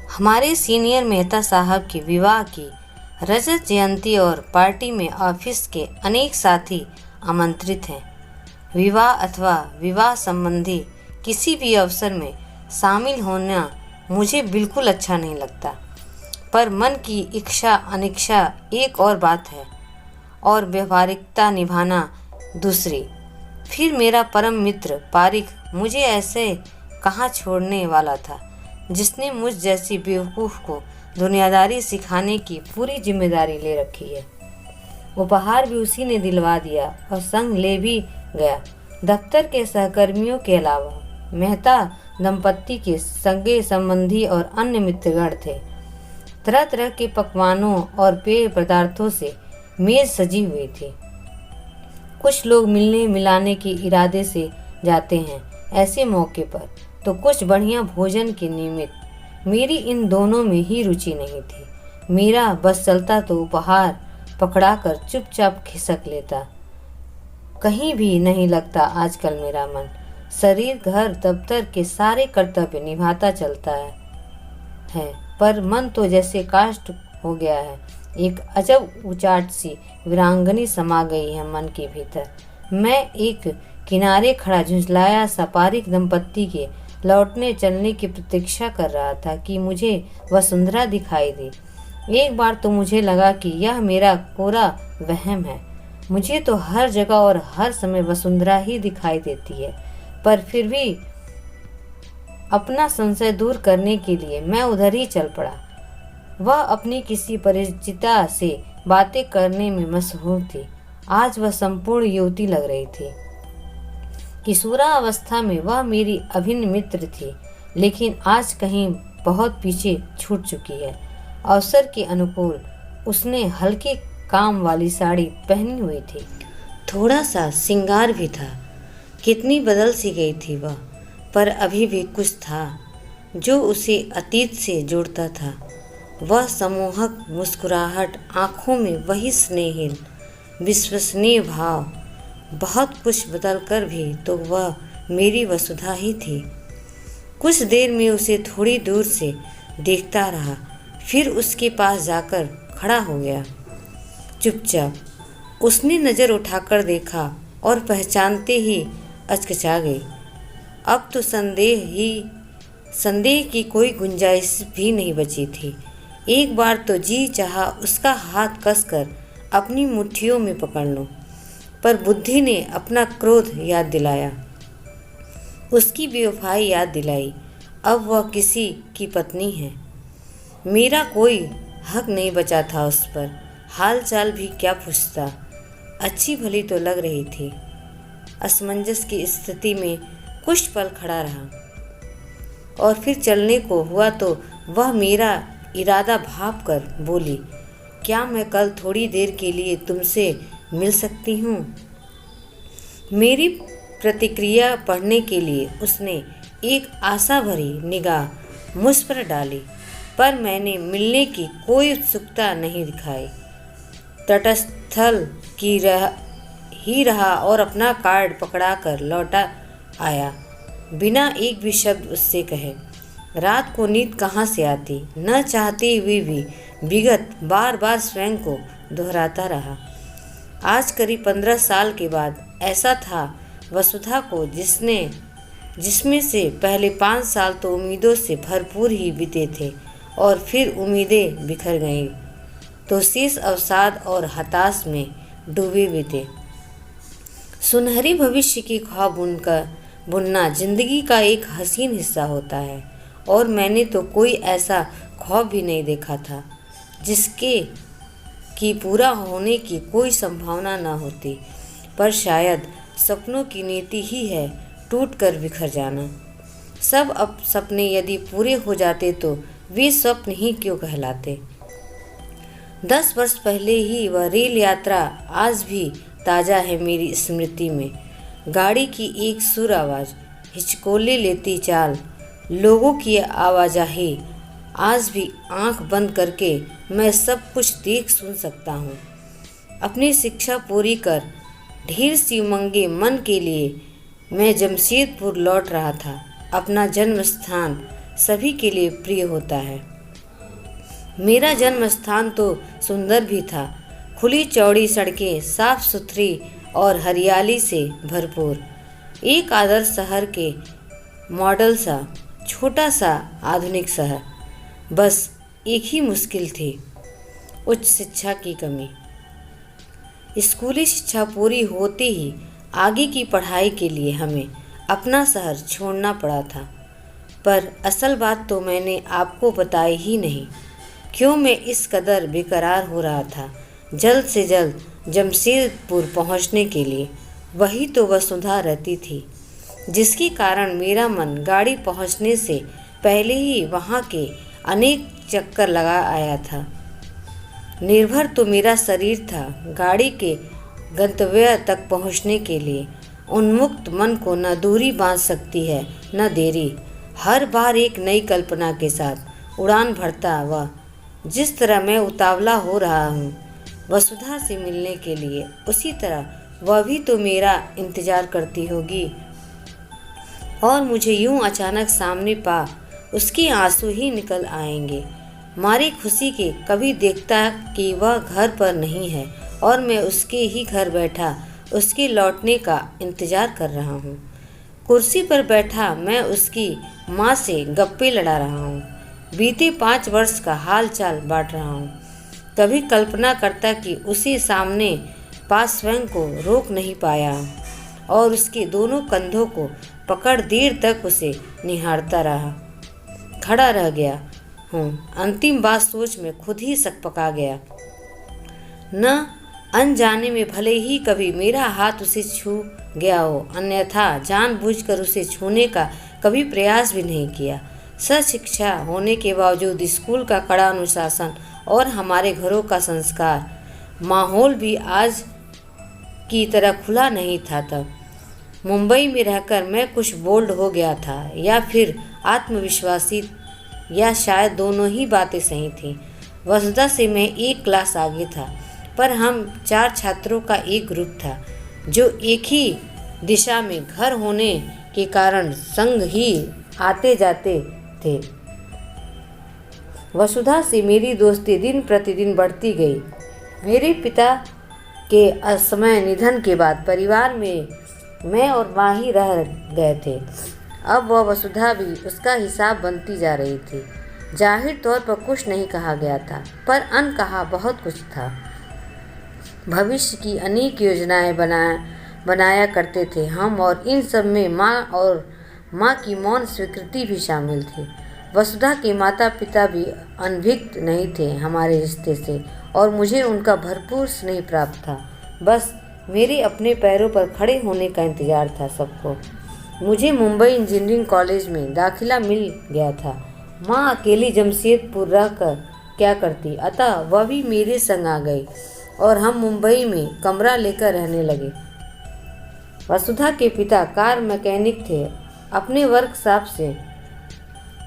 हमारे सीनियर मेहता साहब के विवाह की रजत जयंती और पार्टी में ऑफिस के अनेक साथी आमंत्रित हैं। विवाह अथवा विवाह संबंधी किसी भी अवसर में शामिल होना मुझे बिल्कुल अच्छा नहीं लगता, पर मन की इच्छा अनिच्छा एक और बात है और व्यवहारिकता निभाना दूसरी। फिर मेरा परम मित्र पारिक मुझे ऐसे कहाँ छोड़ने वाला था, जिसने मुझ जैसी बेवकूफ़ को दुनियादारी सिखाने की पूरी जिम्मेदारी ले रखी है। उपहार भी उसी ने दिलवा दिया और संग ले भी गया। दफ्तर के सहकर्मियों के अलावा मेहता दंपत्ति के सगे संबंधी और अन्य मित्रगण थे। तरह तरह के पकवानों और पेय पदार्थों से मेज सजी हुई थी। कुछ लोग मिलने मिलाने के इरादे से जाते हैं ऐसे मौके पर, तो कुछ बढ़िया भोजन के निमित्त। मेरी इन दोनों में ही रुचि नहीं थी। मेरा बस चलता तो उपहार पकड़ाकर चुपचाप खिसक लेता। कहीं भी नहीं लगता आजकल मेरा मन। शरीर घर दफ्तर के सारे कर्तव्य निभाता चलता है, पर मन तो जैसे काष्ठ हो गया है। एक अजब उचाट सी वीरांगनी समा गई है मन के भीतर। मैं एक किनारे खड़ा झुंझलाया सा पारिक दंपत्ति के लौटने चलने की प्रतीक्षा कर रहा था कि मुझे वसुंधरा दिखाई दी। एक बार तो मुझे लगा कि यह मेरा कोरा वहम है। मुझे तो हर जगह और हर समय वसुंधरा ही दिखाई देती है, पर फिर भी अपना संशय दूर करने के लिए मैं उधर ही चल पड़ा। वह अपनी किसी परिचिता से बातें करने में मशहूर थी। आज वह संपूर्ण युवती लग रही थी। किशोरावस्था में वह मेरी अभिन्न मित्र थी, लेकिन आज कहीं बहुत पीछे छूट चुकी है। अवसर के अनुकूल उसने हल्के काम वाली साड़ी पहनी हुई थी। थोड़ा सा श्रृंगार भी था। कितनी बदल सी गई थी वह, पर अभी भी कुछ था जो उसे अतीत से जोड़ता था। वह सम्मोहक मुस्कुराहट, आँखों में वही स्नेहिल विश्वसनीय भाव। बहुत कुछ बदल कर भी तो वह मेरी वसुधा ही थी। कुछ देर में उसे थोड़ी दूर से देखता रहा, फिर उसके पास जाकर खड़ा हो गया। चुपचाप उसने नज़र उठाकर देखा और पहचानते ही अचकचा गई। अब तो संदेह की कोई गुंजाइश भी नहीं बची थी। एक बार तो जी चाहा उसका हाथ कसकर अपनी मुट्ठियों में पकड़ लूं, पर बुद्धि ने अपना क्रोध याद दिलाया, उसकी बेवफाई याद दिलाई। अब वह किसी की पत्नी है। मेरा कोई हक नहीं बचा था उस पर। हाल चाल भी क्या पूछता। अच्छी भली तो लग रही थी। असमंजस की स्थिति में कुछ पल खड़ा रहा और फिर चलने को हुआ तो वह मेरा इरादा भाप कर बोली, क्या मैं कल थोड़ी देर के लिए तुमसे मिल सकती हूँ? मेरी प्रतिक्रिया पढ़ने के लिए उसने एक आशा भरी निगाह मुझ पर डाली, पर मैंने मिलने की कोई उत्सुकता नहीं दिखाई। तटस्थल की ही रहा और अपना कार्ड पकड़ाकर लौटा आया, बिना एक भी शब्द उससे कहे। रात को नींद कहाँ से आती, न चाहते हुए भी विगत बार बार स्वयं को दोहराता रहा। आज करीब 15 साल के बाद ऐसा था वसुधा को, जिसमें से पहले 5 साल तो उम्मीदों से भरपूर ही बीते थे और फिर उम्मीदें बिखर गईं तो शेष अवसाद और हताश में डूबे बीते। सुनहरे भविष्य की ख्वाब बुनना जिंदगी का एक हसीन हिस्सा होता है, और मैंने तो कोई ऐसा ख्वाब भी नहीं देखा था जिसके की पूरा होने की कोई संभावना न होती। पर शायद सपनों की नीति ही है टूट कर बिखर जाना। सब अब सपने यदि पूरे हो जाते तो वे स्वप्न ही क्यों कहलाते। 10 वर्ष पहले ही वह रेल यात्रा आज भी ताज़ा है मेरी स्मृति में। गाड़ी की एक सुर आवाज़, हिचकोले लेती चाल, लोगों की आवाजाही, आज भी आंख बंद करके मैं सब कुछ देख सुन सकता हूँ। अपनी शिक्षा पूरी कर ढेर सी उमंगे मन के लिए मैं जमशेदपुर लौट रहा था। अपना जन्म स्थान सभी के लिए प्रिय होता है। मेरा जन्म स्थान तो सुंदर भी था, खुली चौड़ी सड़कें, साफ सुथरी और हरियाली से भरपूर। एक आदर्श शहर के मॉडल सा, छोटा सा आधुनिक शहर। बस एक ही मुश्किल थी, उच्च शिक्षा की कमी। स्कूली शिक्षा पूरी होते ही आगे की पढ़ाई के लिए हमें अपना शहर छोड़ना पड़ा था। पर असल बात तो मैंने आपको बताई ही नहीं, क्यों मैं इस कदर बेकरार हो रहा था जल्द से जल्द जमशेदपुर पहुंचने के लिए। वही तो वसुधा रहती थी, जिसके कारण मेरा मन गाड़ी पहुंचने से पहले ही वहां के अनेक चक्कर लगा आया था। निर्भर तो मेरा शरीर था गाड़ी के गंतव्य तक पहुंचने के लिए। उन्मुक्त मन को न दूरी बांध सकती है न देरी। हर बार एक नई कल्पना के साथ उड़ान भरता हुआ, जिस तरह मैं उतावला हो रहा हूँ वसुधा से मिलने के लिए, उसी तरह वह भी तो मेरा इंतजार करती होगी। और मुझे यूं अचानक सामने पा उसके आंसू ही निकल आएंगे मारे खुशी के। कभी देखता कि वह घर पर नहीं है और मैं उसके ही घर बैठा उसके लौटने का इंतजार कर रहा हूँ। कुर्सी पर बैठा मैं उसकी माँ से गप्पे लड़ा रहा हूँ, बीते 5 वर्ष का हाल चाल बांट रहा हूँ। कभी कल्पना करता कि उसे सामने पास स्वयं को रोक नहीं पाया और उसके दोनों कंधों को पकड़ देर तक उसे निहारता रहा। खड़ा रह गया हूँ। अंतिम बात सोच में खुद ही सकपका गया। न अनजाने में भले ही कभी मेरा हाथ उसे छू गया हो, अन्यथा जानबूझकर उसे छूने का कभी प्रयास भी नहीं किया। शिक्षा होने के बावजूद स्कूल का कड़ा अनुशासन और हमारे घरों का संस्कार माहौल भी आज की तरह खुला नहीं था। तब मुंबई में रहकर मैं कुछ बोल्ड हो गया था या फिर आत्मविश्वासी, या शायद दोनों ही बातें सही थीं। वसुधा से मैं एक क्लास आगे था, पर हम 4 छात्रों का एक ग्रुप था जो एक ही दिशा में घर होने के कारण संग ही आते जाते थे। वसुधा से मेरी दोस्ती दिन प्रतिदिन बढ़ती गई। मेरे पिता के असमय निधन के बाद परिवार में मैं और माँ ही रह गए थे। अब वह वसुधा भी उसका हिसाब बनती जा रही थी। जाहिर तौर पर कुछ नहीं कहा गया था, पर अनकहा बहुत कुछ था। भविष्य की अनेक योजनाएं बनाया करते थे हम, और इन सब में माँ की मौन स्वीकृति भी शामिल थी। वसुधा के माता पिता भी अनभिज्ञ नहीं थे हमारे रिश्ते से, और मुझे उनका भरपूर स्नेह प्राप्त था। बस मेरे अपने पैरों पर खड़े होने का इंतजार था सबको। मुझे मुंबई इंजीनियरिंग कॉलेज में दाखिला मिल गया था। माँ अकेली जमशेदपुर रहकर क्या करती, अतः वह भी मेरे संग आ गई और हम मुंबई में कमरा लेकर रहने लगे। वसुधा के पिता कार मैकेनिक थे। अपने वर्कशॉप से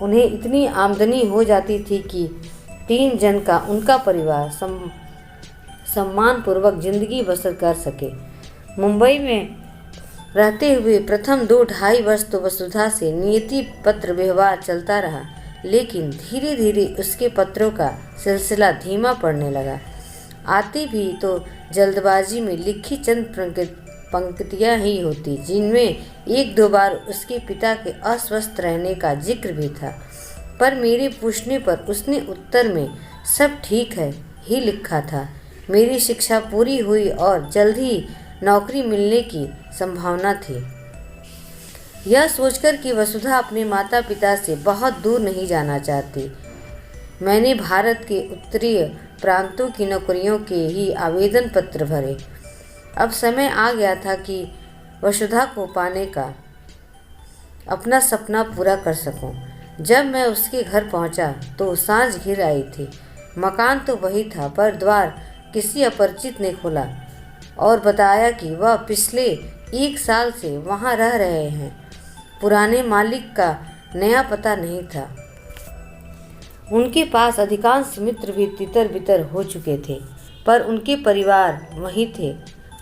उन्हें इतनी आमदनी हो जाती थी कि 3 जन का उनका परिवार सम्मानपूर्वक जिंदगी बसर कर सके। मुंबई में रहते हुए प्रथम 2-2.5 वर्ष तो वसुधा से नियति पत्र व्यवहार चलता रहा, लेकिन धीरे धीरे उसके पत्रों का सिलसिला धीमा पड़ने लगा। आती भी तो जल्दबाजी में लिखी चंद पंक्तियां ही होती, जिनमें 1-2 बार उसके पिता के अस्वस्थ रहने का जिक्र भी था। पर मेरे पूछने पर उसने उत्तर में सब ठीक है ही लिखा था। मेरी शिक्षा पूरी हुई और जल्द ही नौकरी मिलने की संभावना थी। यह सोचकर कि वसुधा अपने माता पिता से बहुत दूर नहीं जाना चाहती, मैंने भारत के उत्तरीय प्रांतों की नौकरियों के ही आवेदन पत्र भरे। अब समय आ गया था कि वसुधा को पाने का अपना सपना पूरा कर सकूं। जब मैं उसके घर पहुंचा तो सांझ घिर आई थी। मकान तो वही था, पर द्वार किसी अपरिचित ने खोला और बताया कि वह पिछले 1 साल से वहां रह रहे हैं। पुराने मालिक का नया पता नहीं था। उनके पास अधिकांश मित्र भी तितर-बितर हो चुके थे, पर उनके परिवार वहीं थे।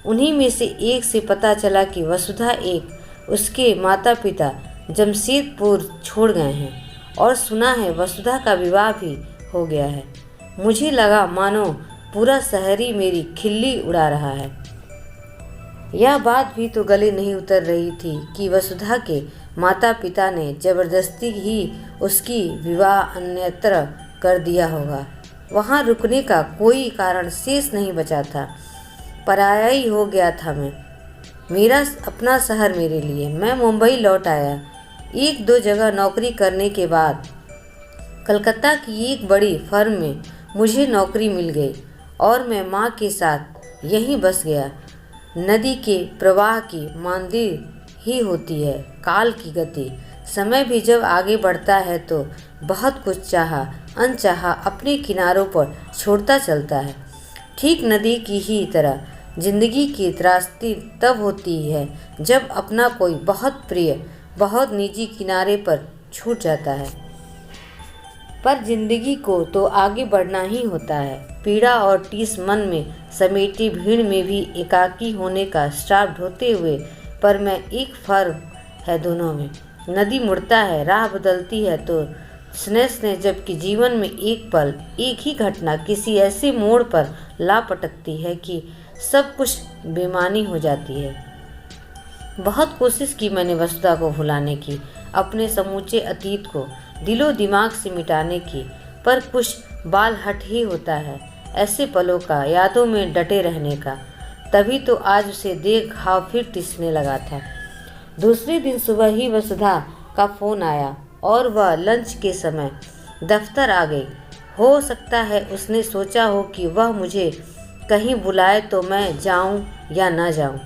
उन्हीं में से एक से पता चला कि वसुधा एक उसके माता पिता जमशेदपुर छोड़ गए हैं, और सुना है वसुधा का विवाह भी हो गया है। मुझे लगा मानो पूरा शहर ही मेरी खिल्ली उड़ा रहा है। यह बात भी तो गले नहीं उतर रही थी कि वसुधा के माता पिता ने जबरदस्ती ही उसकी विवाह अन्यत्र कर दिया होगा। वहाँ रुकने का कोई कारण शेष नहीं बचा था। पराया ही हो गया था मैं। मेरा अपना शहर मेरे लिए। मैं मुंबई लौट आया। 1-2 जगह नौकरी करने के बाद कलकत्ता की एक बड़ी फर्म में मुझे नौकरी मिल गई और मैं माँ के साथ यहीं बस गया। नदी के प्रवाह की मांदी ही होती है काल की गति। समय भी जब आगे बढ़ता है तो बहुत कुछ चाहा अनचाहा अपने किनारों पर छोड़ता चलता है। ठीक नदी की ही तरह जिंदगी की त्रासदी तब होती है जब अपना कोई बहुत प्रिय बहुत निजी किनारे पर छूट जाता है। पर जिंदगी को तो आगे बढ़ना ही होता है। पीड़ा और टीस मन में समेटी भीड़ में भी एकाकी होने का श्राप ढोते हुए, पर मैं एक फर्क है दोनों में। नदी मुड़ता है, राह बदलती है तो स्नेह स्नेह, जबकि जीवन में एक पल एक ही घटना किसी ऐसे मोड़ पर ला पटकती है कि सब कुछ बेमानी हो जाती है। बहुत कोशिश की मैंने वसुधा को भुलाने की, अपने समूचे अतीत को दिलो दिमाग से मिटाने की, पर कुछ बाल हट ही होता है ऐसे पलों का, यादों में डटे रहने का। तभी तो आज उसे देख घाव फिर टिसने लगा था। दूसरे दिन सुबह ही वसुधा का फ़ोन आया और वह लंच के समय दफ्तर आ गई। हो सकता है उसने सोचा हो कि वह मुझे कहीं बुलाए तो मैं जाऊं या न जाऊं।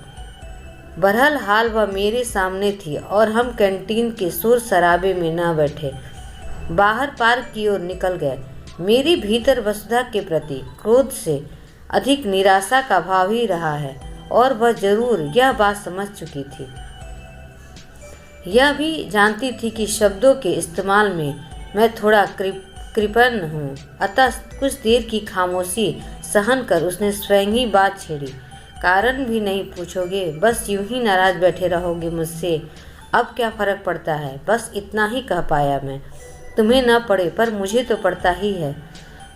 बहरहाल हाल वह मेरे सामने थी और हम कैंटीन के शोर शराबे में न बैठे, बाहर पार्क की ओर निकल गए। मेरे भीतर वसुधा के प्रति क्रोध से अधिक निराशा का भाव ही रहा है और वह जरूर यह बात समझ चुकी थी। यह भी जानती थी कि शब्दों के इस्तेमाल में मैं थोड़ा कृपण हूँ। अतः कुछ देर की खामोशी सहन कर उसने स्वयं ही बात छेड़ी। कारण भी नहीं पूछोगे, बस यूं ही नाराज बैठे रहोगे मुझसे, अब क्या फ़र्क पड़ता है। बस इतना ही कह पाया मैं। तुम्हें न पड़े पर मुझे तो पड़ता ही है।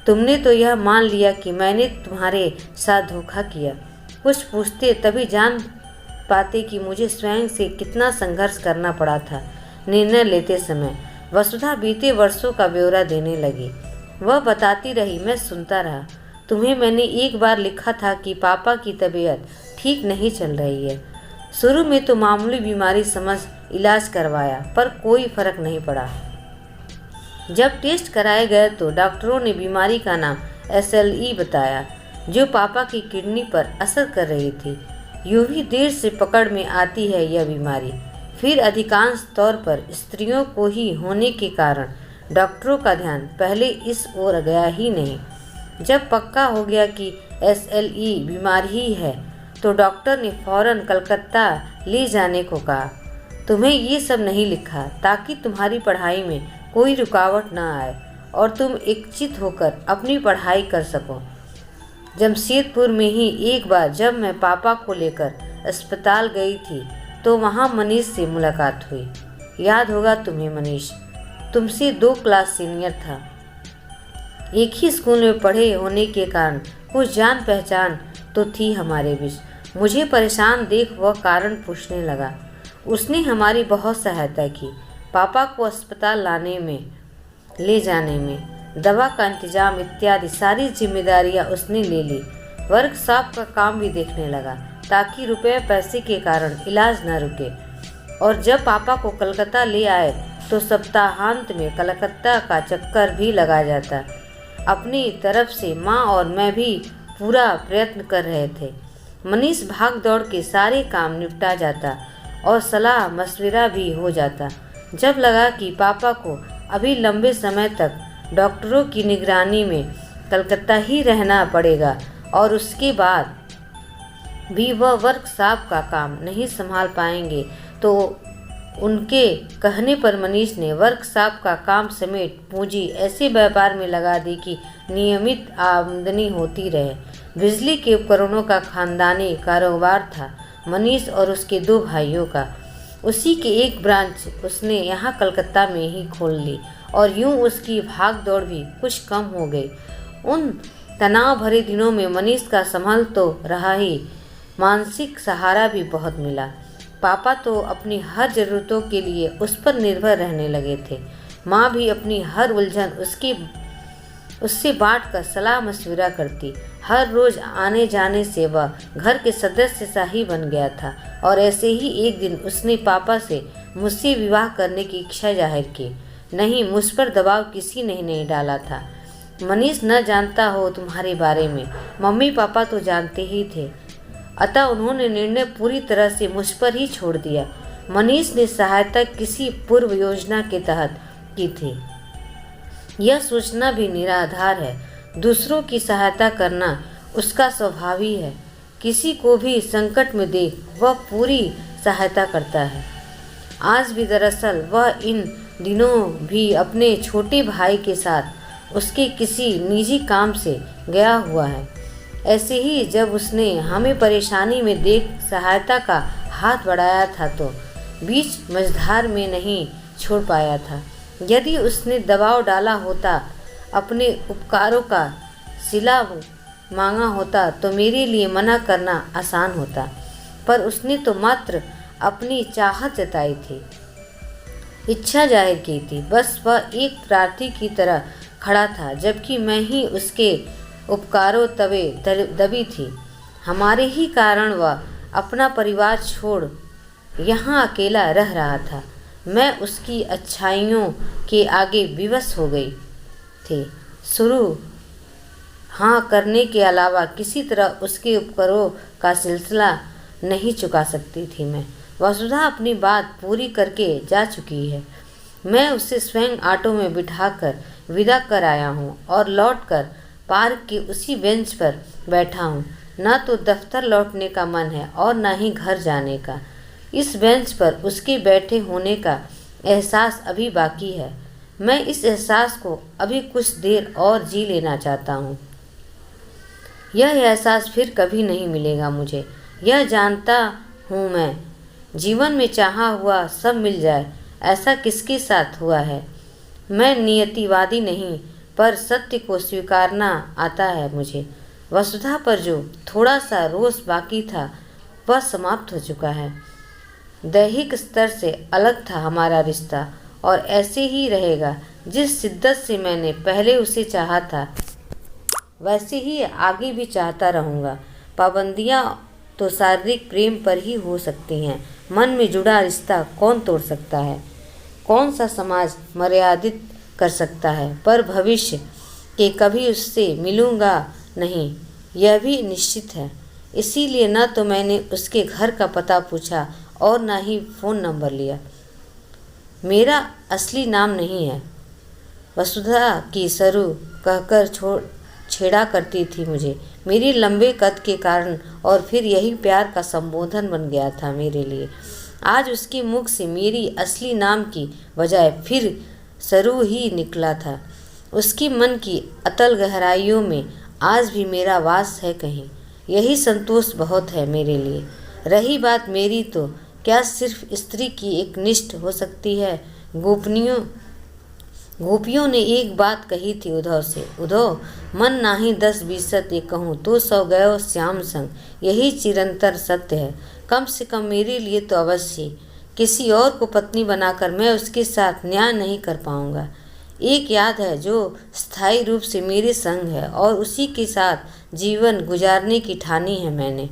तुमने तो यह मान लिया कि मैंने तुम्हारे साथ धोखा किया। कुछ पूछते तभी जान पाते कि मुझे स्वयं से कितना संघर्ष करना पड़ा था निर्णय लेते समय। वसुधा बीते वर्षों का ब्यौरा देने लगी। वह बताती रही, मैं सुनता रहा। तुम्हें मैंने एक बार लिखा था कि पापा की तबीयत ठीक नहीं चल रही है। शुरू में तो मामूली बीमारी समझ इलाज करवाया पर कोई फर्क नहीं पड़ा। जब टेस्ट कराए गए तो डॉक्टरों ने बीमारी का नाम SLE बताया, जो पापा की किडनी पर असर कर रही थी। यूं ही देर से पकड़ में आती है यह बीमारी, फिर अधिकांश तौर पर स्त्रियों को ही होने के कारण डॉक्टरों का ध्यान पहले इस ओर गया ही नहीं। जब पक्का हो गया कि SLE बीमारी ही है तो डॉक्टर ने फौरन कलकत्ता ले जाने को कहा। तुम्हें ये सब नहीं लिखा ताकि तुम्हारी पढ़ाई में कोई रुकावट न आए और तुम इच्छित होकर अपनी पढ़ाई कर सको। जमशेदपुर में ही एक बार जब मैं पापा को लेकर अस्पताल गई थी तो वहाँ मनीष से मुलाकात हुई। याद होगा तुम्हें, मनीष तुमसे 2 क्लास सीनियर था। एक ही स्कूल में पढ़े होने के कारण कुछ जान पहचान तो थी हमारे बीच। मुझे परेशान देख वह कारण पूछने लगा। उसने हमारी बहुत सहायता की। पापा को अस्पताल ले जाने में, दवा का इंतजाम इत्यादि सारी जिम्मेदारियां उसने ले ली। वर्कशॉप का काम भी देखने लगा ताकि रुपये पैसे के कारण इलाज न रुके। और जब पापा को कलकत्ता ले आए तो सप्ताहांत में कलकत्ता का चक्कर भी लगा जाता। अपनी तरफ से माँ और मैं भी पूरा प्रयत्न कर रहे थे। मनीष भाग दौड़ के सारे काम निपटा जाता और सलाह मशविरा भी हो जाता। जब लगा कि पापा को अभी लंबे समय तक डॉक्टरों की निगरानी में कलकत्ता ही रहना पड़ेगा और उसके बाद भी वह वर्कशॉप का काम नहीं संभाल पाएंगे, तो उनके कहने पर मनीष ने वर्कशॉप का काम समेत पूंजी ऐसे व्यापार में लगा दी कि नियमित आमदनी होती रहे। बिजली के उपकरणों का खानदानी कारोबार था मनीष और उसके 2 भाइयों का। उसी के एक ब्रांच उसने यहाँ कलकत्ता में ही खोल ली और यूं उसकी भाग दौड़ भी कुछ कम हो गई उन तनाव भरे दिनों में मनीष का संभल तो रहा ही, मानसिक सहारा भी बहुत मिला। पापा तो अपनी हर ज़रूरतों के लिए उस पर निर्भर रहने लगे थे। माँ भी अपनी हर उलझन उससे बांट कर सलाह मशविरा करती। हर रोज़ आने जाने से वह घर के सदस्य सा ही बन गया था। और ऐसे ही एक दिन उसने पापा से मुझसे विवाह करने की इच्छा जाहिर की। नहीं, मुझ पर दबाव किसी ने नहीं डाला था। मनीष न जानता हो तुम्हारे बारे में, मम्मी पापा तो जानते ही थे। अतः उन्होंने निर्णय पूरी तरह से मुझ पर ही छोड़ दिया। मनीष ने सहायता किसी पूर्व योजना के तहत की थी। यह सोचना भी निराधार है। दूसरों की सहायता करना उसका स्वभाव ही है। किसी को भी संकट में देख वह पूरी सहायता करता है। आज भी दरअसल वह इन दिनों भी अपने छोटे भाई के साथ उसके किसी निजी काम से गया हुआ है। ऐसे ही जब उसने हमें परेशानी में देख सहायता का हाथ बढ़ाया था तो बीच मझधार में नहीं छोड़ पाया था। यदि उसने दबाव डाला होता, अपने उपकारों का सिला मांगा होता तो मेरे लिए मना करना आसान होता। पर उसने तो मात्र अपनी चाहत जताई थी, इच्छा जाहिर की थी। बस वह एक प्रार्थी की तरह खड़ा था, जबकि मैं ही उसके उपकारों तवे दबी थी। हमारे ही कारण वह अपना परिवार छोड़ यहाँ अकेला रह रहा था। मैं उसकी अच्छाइयों के आगे विवश हो गई थी। शुरू हाँ करने के अलावा किसी तरह उसके उपकरों का सिलसिला नहीं चुका सकती थी मैं। वसुधा अपनी बात पूरी करके जा चुकी है। मैं उसे स्वयं ऑटो में बिठाकर विदा कर आया हूँ और लौटकर पार्क के उसी बेंच पर बैठा हूँ। न तो दफ्तर लौटने का मन है और न ही घर जाने का। इस बेंच पर उसके बैठे होने का एहसास अभी बाकी है। मैं इस एहसास को अभी कुछ देर और जी लेना चाहता हूँ। यह एहसास फिर कभी नहीं मिलेगा मुझे, यह जानता हूँ मैं। जीवन में चाहा हुआ सब मिल जाए, ऐसा किसके साथ हुआ है। मैं नियतिवादी नहीं, पर सत्य को स्वीकारना आता है मुझे। वसुधा पर जो थोड़ा सा रोष बाकी था वह समाप्त हो चुका है। दैहिक स्तर से अलग था हमारा रिश्ता और ऐसे ही रहेगा। जिस शिद्दत से मैंने पहले उसे चाहा था वैसे ही आगे भी चाहता रहूँगा। पाबंदियाँ तो शारीरिक प्रेम पर ही हो सकती हैं, मन में जुड़ा रिश्ता कौन तोड़ सकता है, कौन सा समाज मर्यादित कर सकता है। पर भविष्य के कभी उससे मिलूँगा नहीं, यह भी निश्चित है। इसीलिए न तो मैंने उसके घर का पता पूछा और न ही फ़ोन नंबर लिया। मेरा असली नाम नहीं है। वसुधा की सरू कहकर छेड़ा करती थी मुझे, मेरे लंबे कद के कारण, और फिर यही प्यार का संबोधन बन गया था मेरे लिए। आज उसके मुख से मेरी असली नाम की बजाय फिर सरू ही निकला था। उसकी मन की अतल गहराइयों में आज भी मेरा वास है कहीं। यही संतोष बहुत है मेरे लिए। रही बात मेरी, तो क्या सिर्फ स्त्री की एक निष्ठ हो सकती है। गोपियों ने एक बात कही थी उद्धव से, उद्धव मन नाही 10-20 ये कहूँ तो 100 गयो श्याम संग। यही चिरंतर सत्य है। कम से कम मेरे लिए तो अवश्य। किसी और को पत्नी बनाकर मैं उसके साथ न्याय नहीं कर पाऊँगा। एक याद है जो स्थायी रूप से मेरे संग है और उसी के साथ जीवन गुजारने की ठानी है मैंने।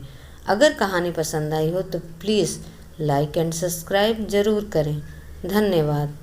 अगर कहानी पसंद आई हो तो प्लीज़ लाइक एंड सब्सक्राइब ज़रूर करें। धन्यवाद।